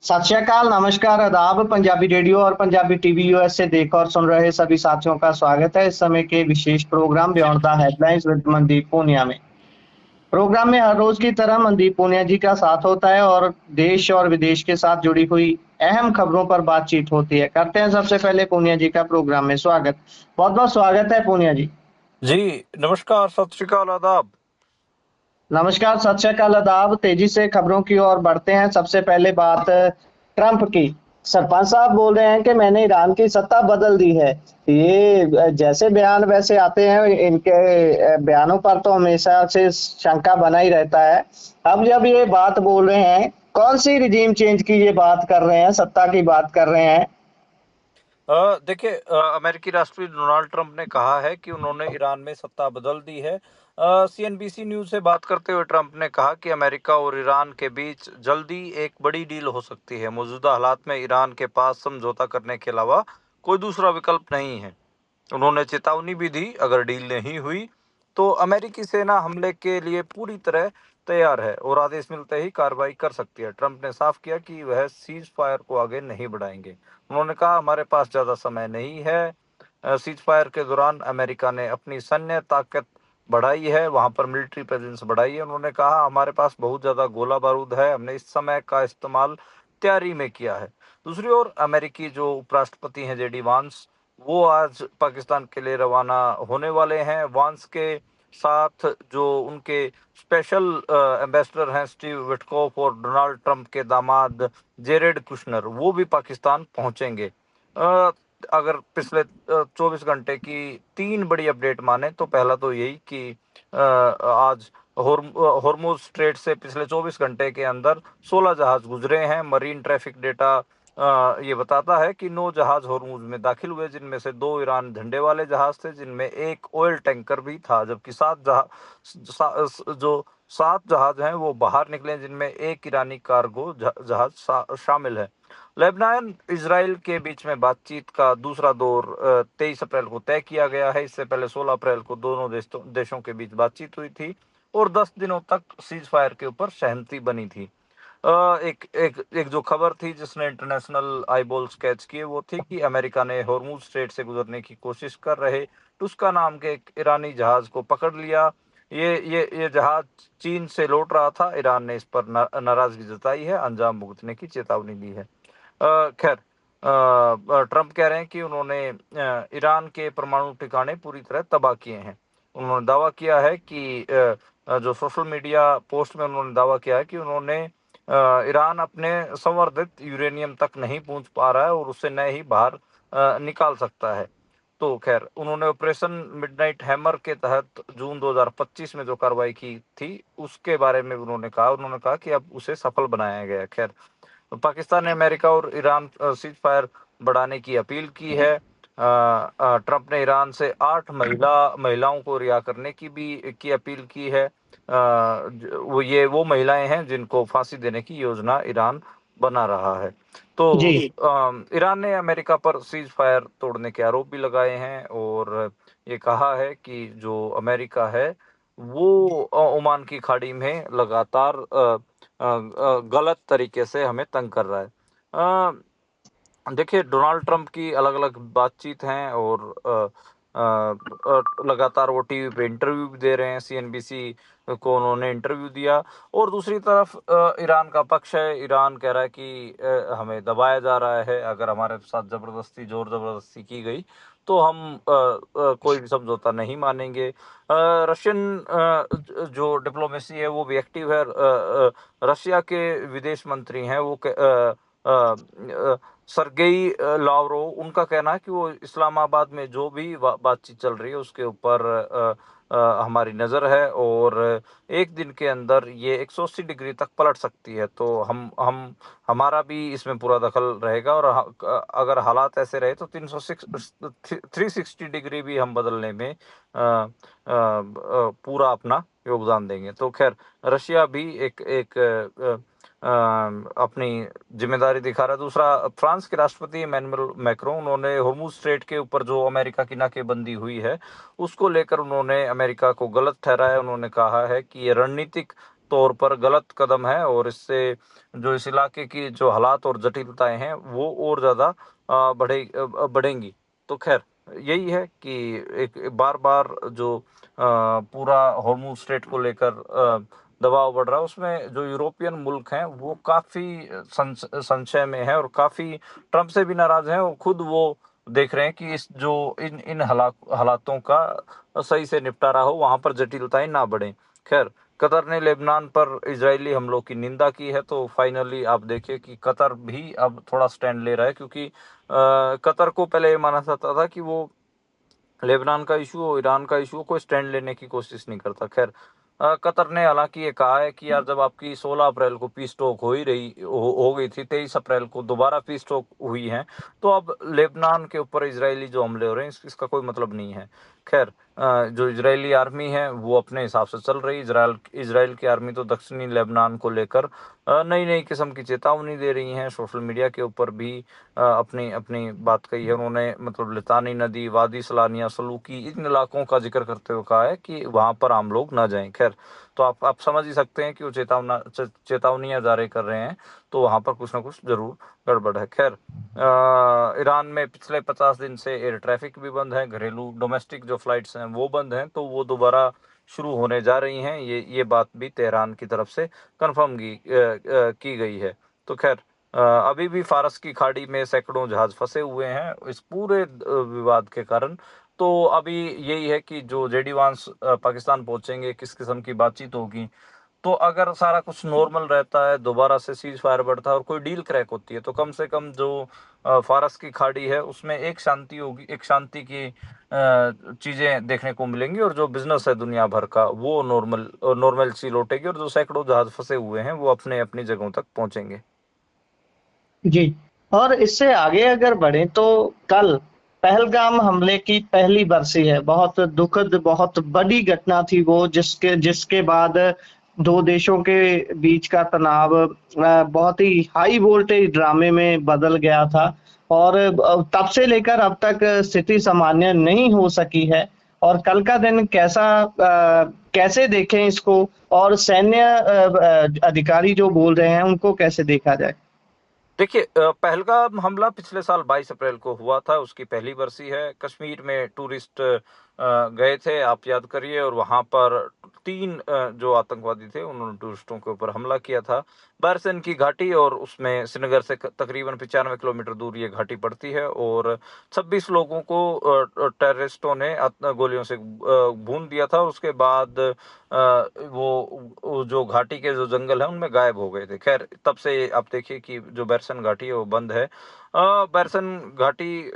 सत श्री अकाल, नमस्कार, आदाब। पंजाबी रेडियो और पंजाबी टीवी यूएस से देख और सुन रहे सभी साथियों का स्वागत है इस समय के विशेष programme beyond the headlines with Mandeep Punia में। प्रोग्राम में हर रोज की तरह मनदीप पूनिया जी का साथ होता है और देश और विदेश के साथ जुड़ी हुई अहम खबरों पर बातचीत होती है। करते हैं सबसे पहले पूनिया जी का प्रोग्राम में स्वागत। बहुत बहुत स्वागत है पूनिया जी। जी, नमस्कार, सत श्री अकाल, आदाब। नमस्कार, सत श्री अकाल, आदाब। तेजी से खबरों की ओर बढ़ते हैं। सबसे पहले बात ट्रंप की। सरपंच साहब बोल रहे हैं कि मैंने ईरान की सत्ता बदल दी है। ये जैसे बयान वैसे आते हैं, इनके बयानों पर तो हमेशा से शंका बना ही रहता है। अब जब ये बात बोल रहे हैं, कौन सी रिजीम चेंज की ये बात कर रहे हैं, सत्ता की बात कर रहे हैं? देखिए, अमेरिकी राष्ट्रपति डोनाल्ड ट्रंप ने कहा है कि उन्होंने ईरान में सत्ता बदल दी है। सीएनबीसी न्यूज़ से बात करते हुए ट्रंप ने कहा कि अमेरिका और ईरान के बीच जल्दी एक बड़ी डील हो सकती है। मौजूदा हालात में ईरान के पास समझौता करने के अलावा कोई दूसरा विकल्प नहीं है। उन्होंने चेतावनी भी दी, अगर डील नहीं हुई तो अमेरिकी सेना हमले के लिए पूरी तरह तैयार है और आदेश मिलते ही कार्रवाई कर सकती है। ट्रंप ने साफ किया कि वह सीज फायर को आगे नहीं बढ़ाएंगे। उन्होंने कहा, हमारे पास ज़्यादा समय नहीं है। सीज फायर के दौरान अमेरिका ने अपनी सैन्य ताकत बढ़ाई है, वहां पर मिलिट्री प्रेजेंस बढ़ाई है। उन्होंने कहा, हमारे पास बहुत ज़्यादा गोला बारूद है, हमने इस समय का इस्तेमाल तैयारी में किया है। दूसरी ओर अमेरिकी जो उपराष्ट्रपति हैं जेडी वांस, वो आज पाकिस्तान के लिए रवाना होने वाले हैं। वांस के साथ जो उनके स्पेशल एम्बेसडर हैं स्टीव विटकॉफ और डोनाल्ड ट्रंप के दामाद जेरेड कुशनर, वो भी पाकिस्तान पहुंचेंगे। अगर पिछले 24 घंटे की 3 बड़ी अपडेट माने तो पहला तो यही कि आज हॉर्मुज स्ट्रेट से पिछले 24 घंटे के अंदर 16 जहाज गुजरे हैं। मरीन ट्रैफिक डेटा ये बताता है कि 9 जहाज हॉर्मुज में दाखिल हुए, जिनमें से 2 ईरान झंडे वाले जहाज थे, जिनमें एक ऑयल टैंकर भी था, जबकि 7 जहाज हैं वो बाहर निकले, जिनमें एक ईरानी कार्गो जहाज शामिल है। लेबनान इजराइल के बीच में बातचीत का दूसरा दौर 23 अप्रैल को तय किया गया है। इससे पहले 16 अप्रैल को दोनों देशों के बीच बातचीत हुई थी और 10 दिनों तक सीज फायर के ऊपर सहमति बनी थी। एक एक एक जो खबर थी जिसने इंटरनेशनल आईबॉल्स कैच किए, वो थी कि अमेरिका ने हॉर्मुज स्ट्रेट से गुजरने की कोशिश कर रहे टुस्का नाम के एक ईरानी जहाज को पकड़ लिया। ये जहाज चीन से लौट रहा था। ईरान ने इस पर नाराजगी जताई है, अंजाम भुगतने की चेतावनी दी है। खैर, ट्रंप कह रहे हैं कि उन्होंने ईरान के परमाणु ठिकाने पूरी तरह तबाह किए हैं। उन्होंने दावा किया है कि जो सोशल मीडिया पोस्ट में उन्होंने दावा किया है कि उन्होंने ईरान अपने संवर्धित यूरेनियम तक नहीं पहुंच पा रहा है और उससे न ही बाहर निकाल सकता है। तो खैर, उन्होंने ऑपरेशन मिडनाइट हैमर के तहत जून 2025 में जो कार्रवाई की थी उसके बारे में उन्होंने कहा कि अब उसे सफल बनाया गया है। खैर, पाकिस्तान ने अमेरिका और ईरान सीज फायर बढ़ाने की अपील की है। ट्रंप ने ईरान से 8 महिलाओं को रिहा करने की अपील की है। वो महिलाएं हैं जिनको फांसी देने की योजना ईरान बना रहा है। तो जी। ईरान ने अमेरिका पर सीज फायर तोड़ने के आरोप भी लगाए हैं और ये कहा है कि जो अमेरिका है वो ओमान की खाड़ी में लगातार गलत तरीके से हमें तंग कर रहा है। देखिए, डोनाल्ड ट्रंप की अलग अलग बातचीत हैं और लगातार वो टीवी पे इंटरव्यू भी दे रहे हैं। सीएनबीसी को उन्होंने इंटरव्यू दिया और दूसरी तरफ ईरान का पक्ष है। ईरान कह रहा है कि हमें दबाया जा रहा है, अगर हमारे साथ जोर जबरदस्ती की गई तो हम कोई भी समझौता नहीं मानेंगे। रशियन जो डिप्लोमेसी है वो भी एक्टिव है। रशिया के विदेश मंत्री हैं वो सरगेई लावरोव, उनका कहना है कि वो इस्लामाबाद में जो भी बातचीत चल रही है उसके ऊपर हमारी नज़र है और एक दिन के अंदर ये 180 डिग्री तक पलट सकती है। तो हम हमारा भी इसमें पूरा दखल रहेगा और अगर हालात ऐसे रहे तो 360 डिग्री भी हम बदलने में पूरा अपना योगदान देंगे। तो खैर, रशिया भी एक एक अपनी जिम्मेदारी दिखा रहा है। दूसरा, फ्रांस के राष्ट्रपति इमैनुअल मैक्रों, उन्होंने हॉर्मुज स्ट्रेट के ऊपर जो अमेरिका की नाकेबंदी हुई है उसको लेकर उन्होंने अमेरिका को गलत ठहराया। उन्होंने कहा है कि ये रणनीतिक तौर पर गलत कदम है और इससे जो इस इलाके की जो हालात और जटिलताएं हैं वो और ज़्यादा बढ़ेंगी। तो खैर यही है कि एक बार-बार जो पूरा हॉर्मुज़ स्ट्रेट को लेकर दबाव बढ़ रहा है, उसमें जो यूरोपियन मुल्क हैं वो काफ़ी संशय में है और काफ़ी ट्रंप से भी नाराज़ हैं और खुद वो देख रहे हैं कि इस जो इन इन हालातों का सही से निपटारा हो, वहाँ पर जटिलताएं ना बढ़ें। खैर कतर ने लेबनान पर इजरायली हमलों की निंदा की है, तो फाइनली आप देखिए कि कतर भी अब थोड़ा स्टैंड ले रहा है, क्योंकि कतर को पहले ये माना जाता था कि वो लेबनान का इशू हो, ईरान का इशू हो, कोई स्टैंड लेने की कोशिश नहीं करता। खैर कतर ने हालांकि ये कहा है कि यार जब आपकी 16 अप्रैल को पीस टॉक हो गई थी, 23 अप्रैल को दोबारा पीस टॉक हुई है, तो अब लेबनान के ऊपर इजरायली जो हमले हो रहे हैं इसका कोई मतलब नहीं है। खैर जो इजरायली आर्मी है वो अपने हिसाब से चल रही। इजराइल की आर्मी तो दक्षिणी लेबनान को लेकर नई नई किस्म की चेतावनी दे रही हैं। सोशल मीडिया के ऊपर भी अपनी अपनी बात कही है उन्होंने, मतलब लितानी नदी, वादी सलानिया, सलूकी, इन इलाकों का जिक्र करते हुए कहा है कि वहाँ पर आम लोग ना जाएं। खैर तो आप समझ ही सकते हैं कि वो चेतावनियां जारी कर रहे हैं, तो वहाँ पर कुछ ना कुछ जरूर गड़बड़ है। खैर ईरान में पिछले 50 दिन से एयर ट्रैफिक भी बंद है, घरेलू डोमेस्टिक जो फ्लाइट्स हैं वो बंद हैं, तो वो दोबारा शुरू होने जा रही हैं। ये बात भी तेहरान की तरफ से कंफर्म की गई है। तो खैर अभी भी फारस की खाड़ी में सैकड़ों जहाज फंसे हुए हैं इस पूरे विवाद के कारण। तो अभी यही है कि जो जेडी वांस पाकिस्तान पहुंचेंगे, किस किस्म की बातचीत होगी। तो अगर सारा कुछ नॉर्मल रहता है, दोबारा से सीज फायर बढ़ता है और कोई डील क्रैक होती है, तो कम से कम जो फारस की खाड़ी है उसमें एक शांति होगी, एक शांति की चीजें देखने को मिलेंगी और जो बिजनेस है दुनिया भर का वो नॉर्मल सी लौटेगी और जो सैकड़ों जहाज फंसे हुए हैं वो अपने अपनी जगहों तक पहुंचेंगे। जी। और इससे आगे अगर बढ़े तो कल पहलगाम हमले की पहली बरसी है। बहुत दुखद, बहुत बड़ी घटना थी वो, जिसके जिसके बाद दो देशों के बीच का तनाव बहुत ही हाई वोल्टेज ड्रामे में बदल गया था। और तब से लेकर अब तक स्थिति सामान्य नहीं हो सकी है। और कल का दिन कैसे देखें इसको, और सैन्य अधिकारी जो बोल रहे हैं उनको कैसे देखा जाए? देखिए पहलगाम हमला पिछले साल 22 अप्रैल को हुआ था, उसकी पहली बरसी है। कश्मीर में टूरिस्ट गए थे, आप याद करिए, और वहां पर 3 जो आतंकवादी थे उन्होंने टूरिस्टों के ऊपर हमला किया था। बैरसन की घाटी, और उसमें श्रीनगर से तकरीबन 95 किलोमीटर दूर ये घाटी पड़ती है, और 26 लोगों को टेररिस्टों ने गोलियों से भून दिया था और उसके बाद वो जो घाटी के जो जंगल है उनमें गायब हो गए थे। खैर तब से आप देखिए कि जो बैरसन घाटी है वो बंद है। बैरसन घाटी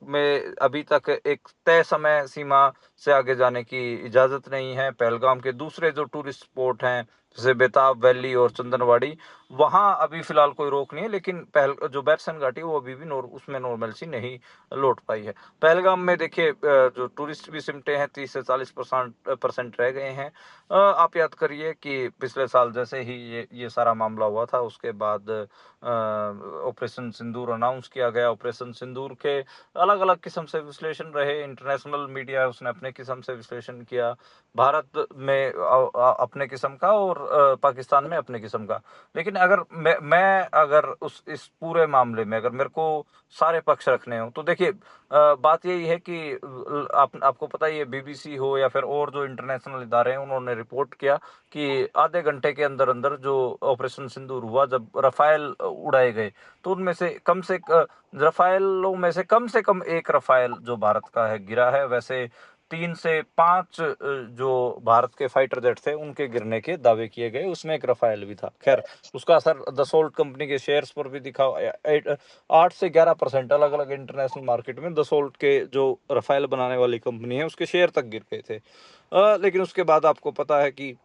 में अभी तक एक तय समय सीमा से आगे जाने की इजाजत नहीं है। पहलगाम के दूसरे जो टूरिस्ट स्पॉट हैं जैसे बेताब वैली और चंदनवाड़ी, वहां अभी फिलहाल कोई रोक नहीं है, लेकिन जो बैरसन घाटी वो अभी भी उसमें नॉर्मल सी नहीं लौट पाई है। पहलगाम में देखिए जो टूरिस्ट भी सिमटे हैं 30 से 40% रह गए हैं। आप याद करिए कि पिछले साल जैसे ही ये सारा मामला हुआ था, उसके बाद ऑपरेशन सिंदूर अनाउंस किया गया। ऑपरेशन सिंदूर के अलग अलग किस्म से विश्लेषण रहे, इंटरनेशनल मीडिया उसने अपने किस्म से विश्लेषण किया, भारत में अपने किस्म का, और पाकिस्तान में अपने किस्म का। लेकिन अगर मैं अगर उस इस पूरे मामले में अगर मेरे को सारे पक्ष रखने हो, तो देखिए बात यही है कि आपको पता ही है, बीबीसी हो या फिर और जो इंटरनेशनल इदारे हैं उन्होंने रिपोर्ट किया कि आधे घंटे के अंदर अंदर जो ऑपरेशन सिंदूर हुआ, जब रफाइल उड़ाए गए, तो उनमें से रफाइलों में से कम एक रफाइल जो भारत का है गिरा है। वैसे 3 से 5 जो भारत के फाइटर जेट थे उनके गिरने के दावे किए गए, उसमें एक रफाइल भी था। खैर उसका असर दसोल्ट कंपनी के शेयर्स पर भी दिखा। 8 से 11% अलग अलग इंटरनेशनल मार्केट में दसोल्ट के जो रफाइल बनाने वाली कंपनी है उसके शेयर तक गिर गए थे। लेकिन उसके बाद आपको पता है कि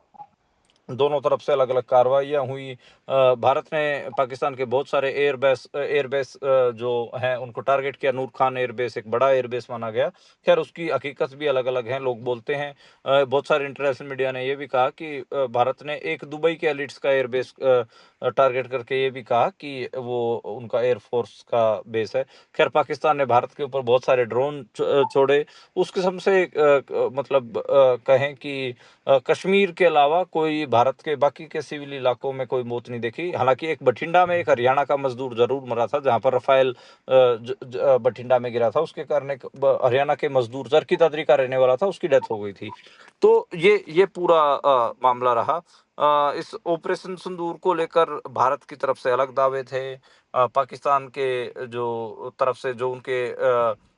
दोनों तरफ से अलग अलग कार्रवाइयाँ हुई। भारत ने पाकिस्तान के बहुत सारे एयरबेस जो हैं उनको टारगेट किया। नूर खान एयरबेस एक बड़ा एयरबेस माना गया। खैर उसकी हकीकत भी अलग अलग है, लोग बोलते हैं। बहुत सारे इंटरनेशनल मीडिया ने ये भी कहा कि भारत ने एक दुबई के एलिट्स का एयरबेस टारगेट करके ये भी कहा कि वो उनका एयरफोर्स का बेस है। खैर पाकिस्तान ने भारत के ऊपर बहुत सारे ड्रोन छोड़े। उस किस्म से मतलब कहें कि कश्मीर के अलावा कोई भारत के बाकी के सिविल इलाकों में कोई मौत नहीं देखी। हालांकि एक बठिंडा में एक हरियाणा का मजदूर जरूर मरा था, जहां पर रफाल बठिंडा में गिरा था, उसके कारण एक हरियाणा के मजदूर चरखी दादरी का रहने वाला था, उसकी डेथ हो गई थी। तो ये पूरा मामला रहा। इस ऑपरेशन सिंदूर को लेकर भारत की तरफ से अलग दावे थे, पाकिस्तान के जो तरफ से जो उनके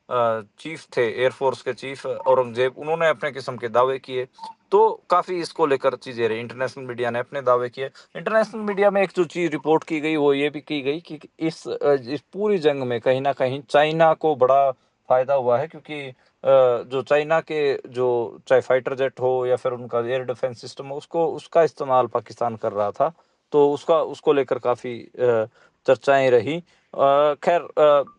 चीफ थे, एयरफोर्स के चीफ औरंगजेब, उन्होंने अपने किस्म के दावे किए। तो काफी इसको लेकर चीजें रही। इंटरनेशनल मीडिया ने अपने दावे किए। इंटरनेशनल मीडिया में एक जो चीज रिपोर्ट की गई वो ये भी की गई कि इस पूरी जंग में कहीं ना कहीं चाइना को बड़ा फायदा हुआ है, क्योंकि जो चाइना के जो चाहे फाइटर जेट हो या फिर उनका एयर डिफेंस सिस्टम हो, उसको उसका इस्तेमाल पाकिस्तान कर रहा था। तो उसको लेकर काफी चर्चाएं रही। खैर,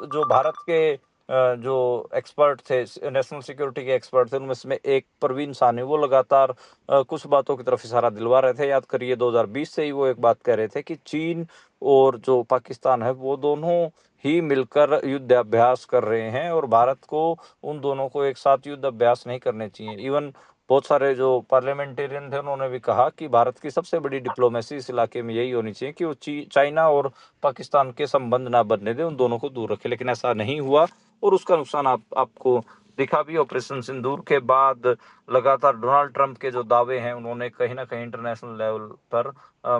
जो भारत के जो एक्सपर्ट थे, नेशनल सिक्योरिटी के एक्सपर्ट थे, उनमें से एक परवीन सानी, वो लगातार कुछ बातों की तरफ इशारा दिलवा रहे थे। याद करिए 2020 से ही वो एक बात कह रहे थे कि चीन और जो पाकिस्तान है वो दोनों ही मिलकर युद्ध अभ्यास कर रहे हैं और भारत को उन दोनों को एक साथ युद्ध अभ्यास नहीं करने चाहिए। इवन बहुत सारे जो पार्लियामेंटेरियन थे उन्होंने भी कहा कि भारत की सबसे बड़ी डिप्लोमेसी इस इलाके में यही होनी चाहिए कि वो चाइना और पाकिस्तान के संबंध ना बनने दे, उन दोनों को दूर रखे। लेकिन ऐसा नहीं हुआ और उसका नुकसान आपको दिखा भी। ऑपरेशन सिंदूर के बाद लगातार डोनाल्ड ट्रंप के जो दावे हैं, उन्होंने कहीं ना कहीं इंटरनेशनल लेवल पर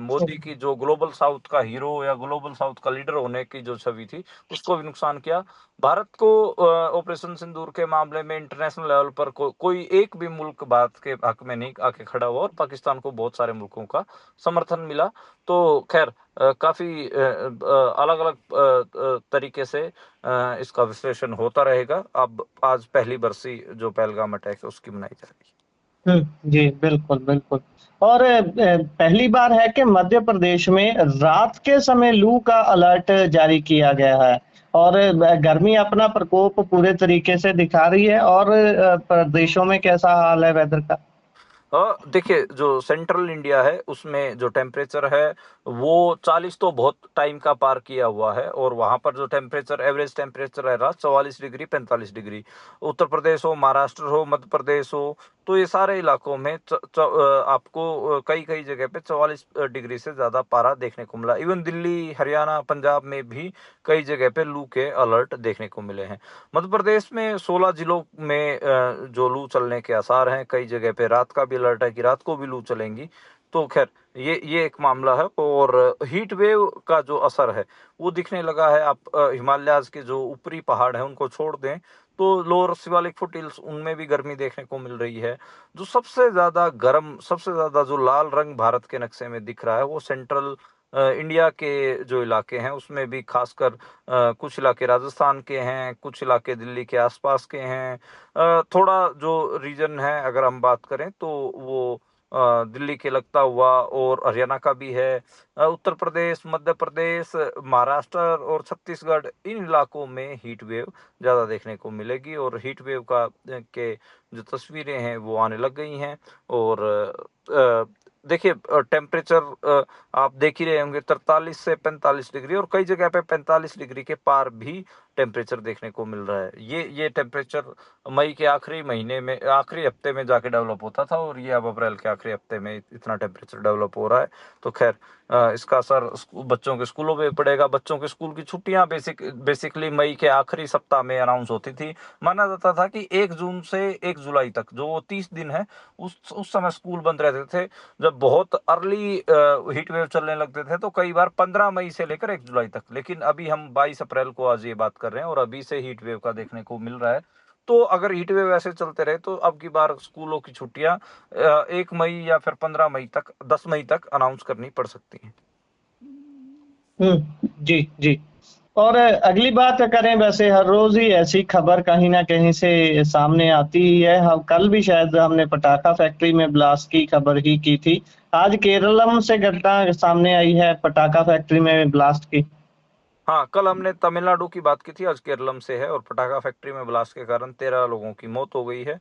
मोदी की जो ग्लोबल साउथ का हीरो या ग्लोबल साउथ का लीडर होने की जो छवि थी, उसको भी नुकसान किया। भारत को ऑपरेशन सिंदूर के मामले में इंटरनेशनल लेवल पर कोई एक भी मुल्क बात के हक में नहीं आके खड़ा हुआ और पाकिस्तान को बहुत सारे मुल्कों का समर्थन मिला। तो खैर, काफी अलग अलग तरीके से इसका विश्लेषण होता रहेगा। अब आज पहली बरसी जो पहलगाम अटैक है उसकी मनाई जा रही है। जी, बिल्कुल, बिल्कुल। और पहली बार है कि मध्य प्रदेश में रात के समय लू का अलर्ट जारी किया गया है और गर्मी अपना प्रकोप पूरे तरीके से दिखा रही है। और प्रदेशों में कैसा हाल है वेदर का? देखिए, जो सेंट्रल इंडिया है उसमें जो टेम्परेचर है वो 40 तो बहुत टाइम का पार किया हुआ है, और वहां पर जो टेम्परेचर एवरेज टेम्परेचर रह रहा 44 डिग्री 45 डिग्री। उत्तर प्रदेश हो, महाराष्ट्र हो, मध्य प्रदेश हो, तो ये सारे इलाकों में आपको कई कई जगह पे 44 डिग्री से ज्यादा पारा देखने को मिला। इवन दिल्ली, हरियाणा, पंजाब में भी कई जगह पे लू के अलर्ट देखने को मिले हैं। मध्य प्रदेश में 16 जिलों में जो लू चलने के आसार हैं। कई जगह पे रात का भी अलर्ट है कि रात को भी लू चलेंगी। तो खैर, ये एक मामला है। और हीट वेव का जो असर है वो दिखने लगा है। आप हिमालयाज के जो ऊपरी पहाड़ हैं उनको छोड़ दें तो लोअर शिवालिक फुट हिल्स, उनमें भी गर्मी देखने को मिल रही है। जो सबसे ज्यादा गर्म, सबसे ज्यादा जो लाल रंग भारत के नक्शे में दिख रहा है वो सेंट्रल इंडिया के जो इलाके हैं उसमें भी, खासकर कुछ इलाके राजस्थान के हैं, कुछ इलाके दिल्ली के आसपास के हैं। थोड़ा जो रीजन है अगर हम बात करें तो वो दिल्ली के लगता हुआ और हरियाणा का भी है। उत्तर प्रदेश, मध्य प्रदेश, महाराष्ट्र और छत्तीसगढ़, इन इलाकों में हीट वेव ज़्यादा देखने को मिलेगी। और हीट वेव के जो तस्वीरें हैं वो आने लग गई हैं। और देखिए, टेम्परेचर आप देख ही रहे होंगे 43 से 45 डिग्री, और कई जगह पे 45 डिग्री के पार भी टेम्परेचर देखने को मिल रहा है। ये टेम्परेचर मई के आखिरी महीने में, आखिरी हफ्ते में जाके डेवलप होता था, और ये अब अप्रैल के आखिरी हफ्ते में इतना टेम्परेचर डेवलप हो रहा है। तो खैर, इसका असर बच्चों के स्कूलों पे पड़ेगा। बच्चों के स्कूल की छुट्टियां बेसिकली मई के आखिरी सप्ताह में अनाउंस होती थी। माना जाता था कि 1 जून से 1 जुलाई तक जो 30 दिन है, उस समय स्कूल बंद रहते थे। जब बहुत अर्ली हीट वेव चलने लगते थे तो कई बार 15 मई से लेकर 1 जुलाई तक। लेकिन अभी हम 22 अप्रैल को आज ये बात कर रहे हैं और अभी से हीट वेव का देखने को मिल रहा है। तो अगर हीट वेव ऐसे चलते रहे तो अब की बार स्कूलों की छुट्टियां 1 मई या फिर 15 मई तक, 10 मई तक अनाउंस करनी पड़ सकती हैं। जी, जी। और अगली बात करें, वैसे हर रोज ही ऐसी खबर कहीं ना कहीं से सामने आती ही है। हम कल भी शायद हमने पटाखा फैक्ट्री में ब्लास्ट की खबर ही की थी। आज केरलम से घटना सामने आई है पटाखा फैक्ट्री में ब्लास्ट की। हाँ, कल हमने तमिलनाडु की बात की थी, आज केरलम से है। और पटाखा फैक्ट्री में ब्लास्ट के कारण 13 लोगों की मौत हो गई है।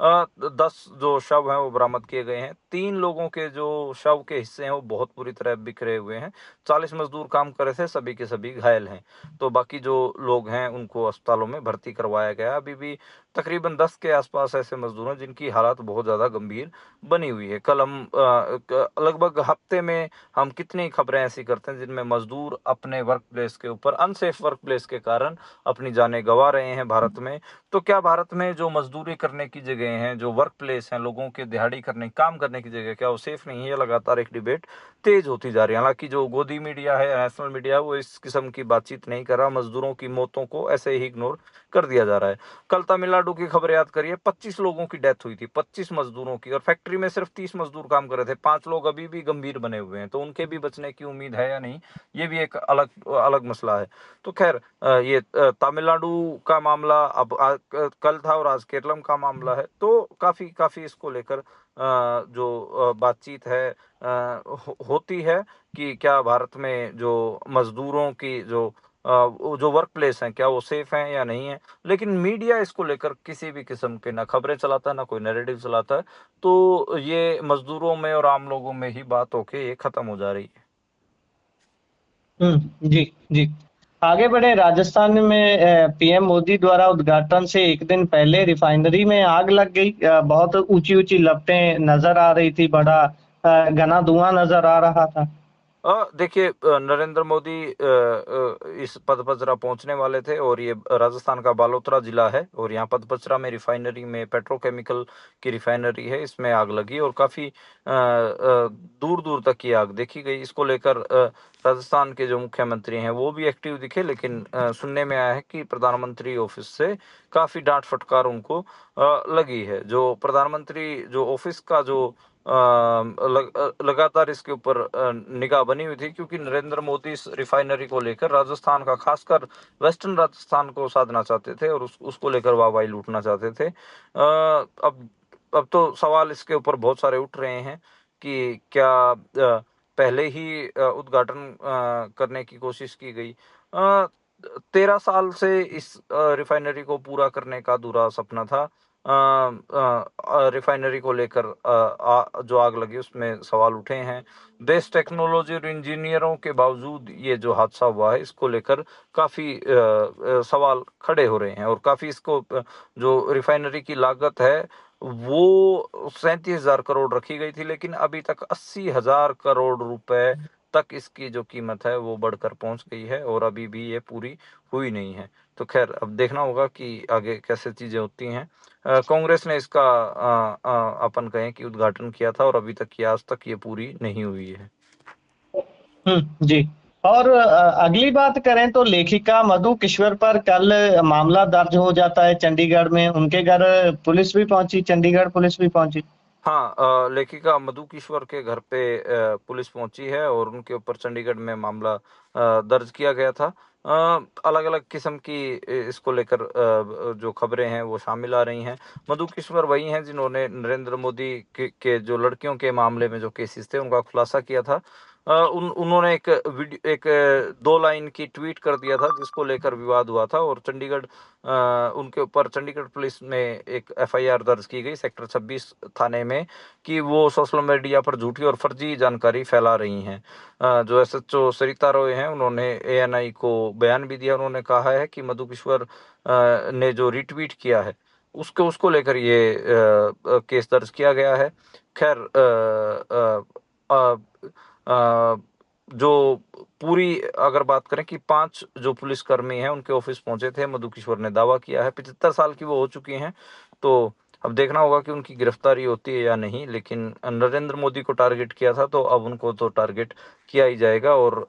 10 जो शव हैं वो बरामद किए गए हैं। 3 लोगों के जो शव के हिस्से हैं वो बहुत बुरी तरह बिखरे हुए हैं। 40 मजदूर काम कर रहे थे, सभी के सभी घायल हैं। तो बाकी जो लोग हैं उनको अस्पतालों में भर्ती करवाया गया। अभी भी तकरीबन 10 के आसपास ऐसे मजदूर हैं जिनकी हालत बहुत ज़्यादा गंभीर बनी हुई है। कल हम लगभग हफ्ते में हम कितनी खबरें ऐसी करते हैं जिनमें मजदूर अपने वर्क प्लेस के ऊपर अनसेफ वर्क प्लेस के कारण अपनी जानें गंवा रहे हैं भारत में। तो क्या भारत में जो मजदूरी करने की जगह हैं, जो वर्क प्लेस हैं, लोगों के दिहाड़ी करने काम करने की जगह, क्या वो सेफ नहीं है? लगातार एक डिबेट तेज होती जा रही है। हालांकि जो गोदी मीडिया है, नेशनल मीडिया है, वो इस किस्म की बातचीत नहीं कर रहा। मजदूरों की मौतों को ऐसे ही इग्नोर कर दिया जा रहा है। कल तमिलनाडु की खबर याद करिए, 25 लोगों की डेथ हुई थी, 25 मजदूरों की, और फैक्ट्री में सिर्फ 30 मजदूर काम कर रहे थे। 5 लोग अभी भी गंभीर बने हुए हैं। तो उनके भी बचने की उम्मीद है या नहीं, ये भी एक अलग अलग मसला है। तो खैर, ये तमिलनाडु का मामला अब कल था और आज केरलम का मामला है। तो काफी काफी इसको लेकर जो बातचीत है होती है कि क्या भारत में जो मजदूरों की जो वर्क प्लेस हैं, क्या वो सेफ हैं या नहीं है। लेकिन मीडिया इसको लेकर किसी भी किस्म के ना खबरें चलाता है, ना कोई नैरेटिव चलाता है। तो ये मजदूरों में और आम लोगों में ही बात होके ये खत्म हो जा रही है। जी, जी। आगे बढ़े, राजस्थान में पीएम मोदी द्वारा उद्घाटन से एक दिन पहले रिफाइनरी में आग लग गई। बहुत ऊंची-ऊंची लपटें नजर आ रही थी, बड़ा घना धुआं नजर आ रहा था। देखिए, नरेंद्र मोदी इस पदपचरा पहुंचने वाले थे और ये राजस्थान का बालोतरा जिला है और यहाँ पदपचरा में रिफाइनरी में पेट्रोकेमिकल की रिफाइनरी है, इसमें आग लगी और काफी दूर दूर तक की आग देखी गई। इसको लेकर राजस्थान के जो मुख्यमंत्री हैं वो भी एक्टिव दिखे, लेकिन सुनने में आया है कि प्रधानमंत्री ऑफिस से काफी डांट फटकार उनको लगी है। जो प्रधानमंत्री जो ऑफिस का जो लगातार इसके ऊपर निगाह बनी हुई थी, क्योंकि नरेंद्र मोदी इस रिफाइनरी को लेकर राजस्थान का, खासकर वेस्टर्न राजस्थान को साधना चाहते थे और उसको लेकर वाहवाही लूटना चाहते थे। अब तो सवाल इसके ऊपर बहुत सारे उठ रहे हैं कि क्या पहले ही उद्घाटन करने की कोशिश की गई। 13 साल से इस रिफाइनरी को पूरा करने का अधूरा सपना था। रिफाइनरी को लेकर जो आग लगी उसमें सवाल उठे हैं। बेस्ट टेक्नोलॉजी और इंजीनियरों के बावजूद ये जो हादसा हुआ है, इसको लेकर काफी सवाल खड़े हो रहे हैं और काफी इसको जो रिफाइनरी की लागत है वो 37,000 करोड़ रखी गई थी, लेकिन अभी तक 80,000 करोड़ रुपए तक इसकी जो कीमत है वो बढ़कर पहुंच गई है और अभी भी ये पूरी हुई नहीं है। तो खैर, अब देखना होगा कि आगे कैसे चीजें होती हैं। कांग्रेस ने इसका अपन कहें कि उद्घाटन किया था और अभी तक की आज तक ये पूरी नहीं हुई है। जी। और अगली बात करें तो लेखिका मधु किश्वर पर कल मामला दर्ज हो जाता है चंडीगढ़ में। उनके घर पुलिस भी पहुंची, चंडीगढ़ पुलिस भी पहुंची। हाँ, लेखिका मधु किश्वर के घर पे पुलिस पहुंची है और उनके ऊपर चंडीगढ़ में मामला दर्ज किया गया था। अलग-अलग किस्म की इसको लेकर जो खबरें हैं वो शामिल आ रही हैं। मधु किश्वर वही हैं जिन्होंने नरेंद्र मोदी के जो लड़कियों के मामले में जो केसेस थे उनका खुलासा किया था। उन्होंने एक 2 लाइन की ट्वीट कर दिया था जिसको लेकर विवाद हुआ था और चंडीगढ़ उनके ऊपर चंडीगढ़ पुलिस में एक एफआईआर दर्ज की गई सेक्टर 26 थाने में कि वो सोशल मीडिया पर झूठी और फर्जी जानकारी फैला रही हैं। जो एसएचओ सरिता रॉय हैं उन्होंने एएनआई को बयान भी दिया। उन्होंने कहा है कि मधु किश्वर ने जो रिट्वीट किया है उसको लेकर ये केस दर्ज किया गया है। खैर, जो पूरी अगर बात करें कि 5 जो पुलिसकर्मी हैं उनके ऑफिस पहुंचे थे, मधु किश्वर ने दावा किया है। 75 साल की वो हो चुकी हैं, तो अब देखना होगा कि उनकी गिरफ्तारी होती है या नहीं। लेकिन नरेंद्र मोदी को टारगेट किया था तो अब उनको तो टारगेट किया ही जाएगा। और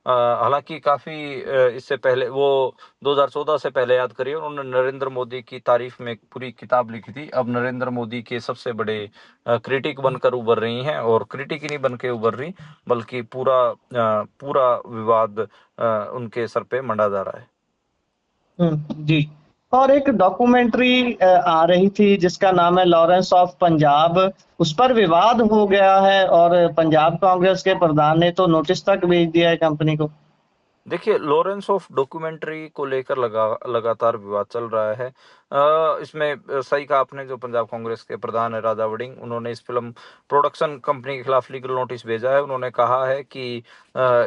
हालांकि काफी इससे पहले वो 2014 से पहले याद करिए उन्होंने नरेंद्र मोदी की तारीफ में एक पूरी किताब लिखी थी। अब नरेंद्र मोदी के सबसे बड़े क्रिटिक बनकर उभर रही हैं और क्रिटिक ही नहीं बन के उभर रही बल्कि पूरा विवाद उनके सर पे मंडा जा रहा है। जी। और एक डॉक्यूमेंट्री आ रही थी जिसका नाम है लॉरेंस ऑफ पंजाब। उस पर विवाद हो गया है और पंजाब कांग्रेस के प्रधान ने तो नोटिस तक भेज दिया है कंपनी को। देखिए, लॉरेंस ऑफ डॉक्यूमेंट्री को लेकर लगातार विवाद चल रहा है। इसमें सही कहा आपने, जो पंजाब कांग्रेस के प्रधान है राजा वड़िंग, उन्होंने इस फिल्म प्रोडक्शन कंपनी के खिलाफ लीगल नोटिस भेजा है। उन्होंने कहा है कि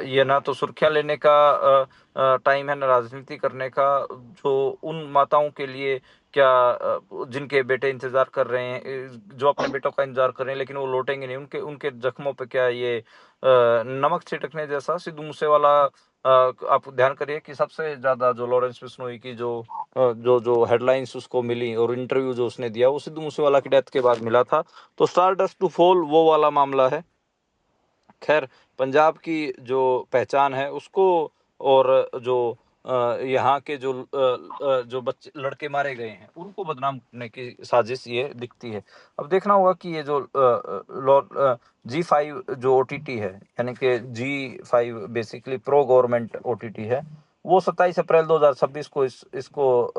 ये ना तो सुर्खियां लेने का टाइम है, ना राजनीति करने का। जो उन माताओं के लिए क्या जिनके बेटे इंतजार कर रहे हैं, जो अपने बेटों का इंतजार कर रहे हैं लेकिन वो लौटेंगे नहीं, उनके उनके जख्मों पे क्या ये नमक छिड़कने जैसा। सिद्धू मूसेवाला, आप ध्यान करिए कि सबसे ज्यादा जो लॉरेंस बिश्नोई की जो हेडलाइंस उसको मिली और इंटरव्यू जो उसने दिया, वो सिद्धू मूसेवाला की डेथ के बाद मिला था। तो स्टार डस्ट टू फॉल वो वाला मामला है। खैर, पंजाब की जो पहचान है उसको, और जो यहाँ के जो बच्चे लड़के मारे गए हैं उनको बदनाम करने की साजिश ये दिखती है। अब देखना होगा कि ये जो G5 जो OTT है, यानी कि G5 basically pro government OTT है, वो 27 अप्रैल 2026 को इसको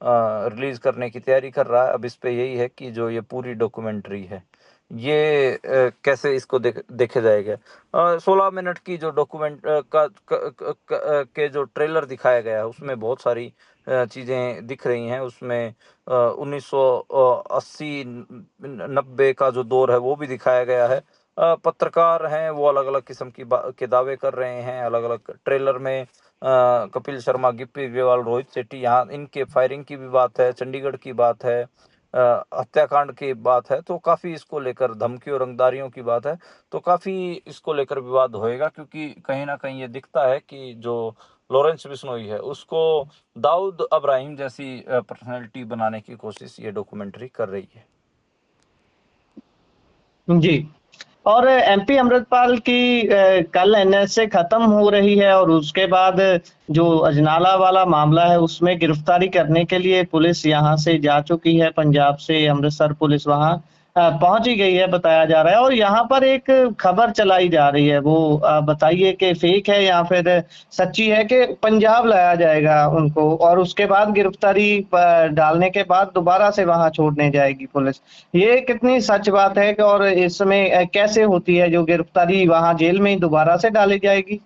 रिलीज करने की तैयारी कर रहा है। अब इस पे यही है कि जो ये पूरी डॉक्यूमेंट्री है, ये कैसे इसको देखे जाएगा। 16 मिनट की जो डॉक्यूमेंट के जो ट्रेलर दिखाया गया है, उसमें बहुत सारी चीज़ें दिख रही हैं। उसमें 1980 90 का जो दौर है वो भी दिखाया गया है। पत्रकार हैं, वो अलग अलग किस्म के दावे कर रहे हैं अलग अलग ट्रेलर में। कपिल शर्मा, गिप्पी ग्रेवाल, रोहित शेट्टी, यहाँ इनके फायरिंग की भी बात है, चंडीगढ़ की बात है, हत्याकांड की बात है। तो काफ़ी इसको लेकर, धमकी और रंगदारियों की बात है, तो काफ़ी इसको लेकर विवाद होएगा, क्योंकि कहीं ना कहीं ये दिखता है कि जो लॉरेंस बिश्नोई है उसको दाऊद अब्राहिम जैसी पर्सनैलिटी बनाने की कोशिश ये डॉक्यूमेंट्री कर रही है। जी। और MP अमृतपाल की कल NSA खत्म हो रही है और उसके बाद जो अजनाला वाला मामला है उसमें गिरफ्तारी करने के लिए पुलिस यहाँ से जा चुकी है। पंजाब से अमृतसर पुलिस वहाँ पहुंच ही गई है, बताया जा रहा है। और यहाँ पर एक खबर चलाई जा रही है, वो बताइए कि फेक है या फिर सच्ची है, कि पंजाब लाया जाएगा उनको और उसके बाद गिरफ्तारी डालने के बाद दोबारा से वहां छोड़ने जाएगी पुलिस। ये कितनी सच बात है, और इसमें कैसे होती है जो गिरफ्तारी वहां जेल में ही दोबारा से डाली जाएगी?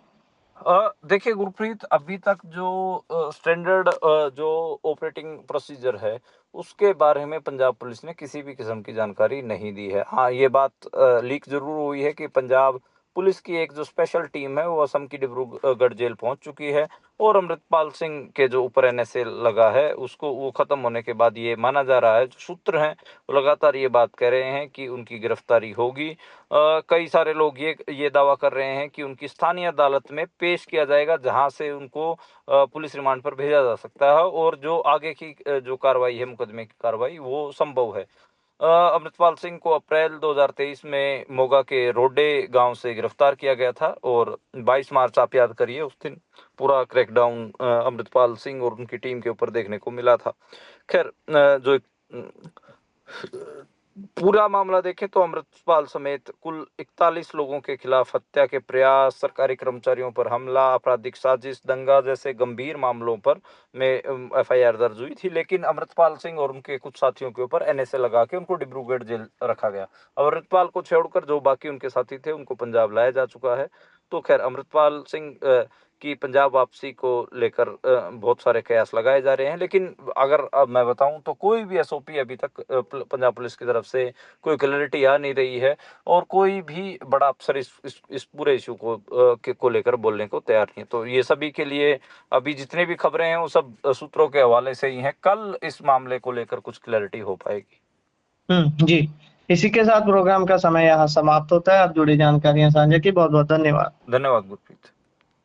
देखिए गुरप्रीत, अभी तक जो स्टैंडर्ड जो ऑपरेटिंग प्रोसीजर है, उसके बारे में पंजाब पुलिस ने किसी भी किस्म की जानकारी नहीं दी है। हाँ, ये बात लीक जरूर हुई है कि पंजाब पुलिस की एक जो स्पेशल टीम है वो असम की डिब्रूगढ़ जेल पहुंच चुकी है, और अमृतपाल सिंह के जो ऊपर NSA लगा है उसको, वो खत्म होने के बाद ये माना जा रहा है, जो सूत्र हैं वो लगातार ये बात कह रहे हैं कि उनकी गिरफ्तारी होगी। कई सारे लोग ये दावा कर रहे हैं कि उनकी स्थानीय अदालत में पेश किया जाएगा, जहां से उनको पुलिस रिमांड पर भेजा जा सकता है, और जो आगे की जो कार्रवाई है, मुकदमे की कार्रवाई, वो संभव है। अमृतपाल सिंह को अप्रैल 2023 में मोगा के रोडे गांव से गिरफ्तार किया गया था, और 22 मार्च आप याद करिए, उस दिन पूरा क्रैकडाउन अमृतपाल सिंह और उनकी टीम के ऊपर देखने को मिला था। खैर, जो पूरा मामला देखें तो अमृतपाल समेत कुल 41 लोगों के खिलाफ हत्या के प्रयास, सरकारी कर्मचारियों पर हमला, आपराधिक साजिश, दंगा जैसे गंभीर मामलों पर में FIR दर्ज हुई थी। लेकिन अमृतपाल सिंह और उनके कुछ साथियों के ऊपर NSA लगा के उनको डिब्रूगढ़ जेल रखा गया। अमृतपाल को छोड़कर जो बाकी उनके साथी थे उनको पंजाब लाया जा चुका है। तो खैर, अमृतपाल सिंह की पंजाब वापसी को लेकर बहुत सारे कयास लगाए जा रहे हैं, लेकिन अगर अब मैं बताऊं तो कोई भी SOP अभी तक पंजाब पुलिस की तरफ से कोई क्लैरिटी आ नहीं रही है, और कोई भी बड़ा अफसर इस पूरे इशू को लेकर बोलने को तैयार नहीं है। तो ये सभी के लिए अभी जितने भी खबरें हैं वो सब सूत्रों के हवाले से ही हैं। कल इस मामले को लेकर कुछ क्लैरिटी हो पाएगी। जी। इसी के साथ प्रोग्राम का समय यहाँ समाप्त होता है। आप जुड़ी जानकारियां साझा की, बहुत बहुत धन्यवाद। धन्यवाद गुरप्रीत।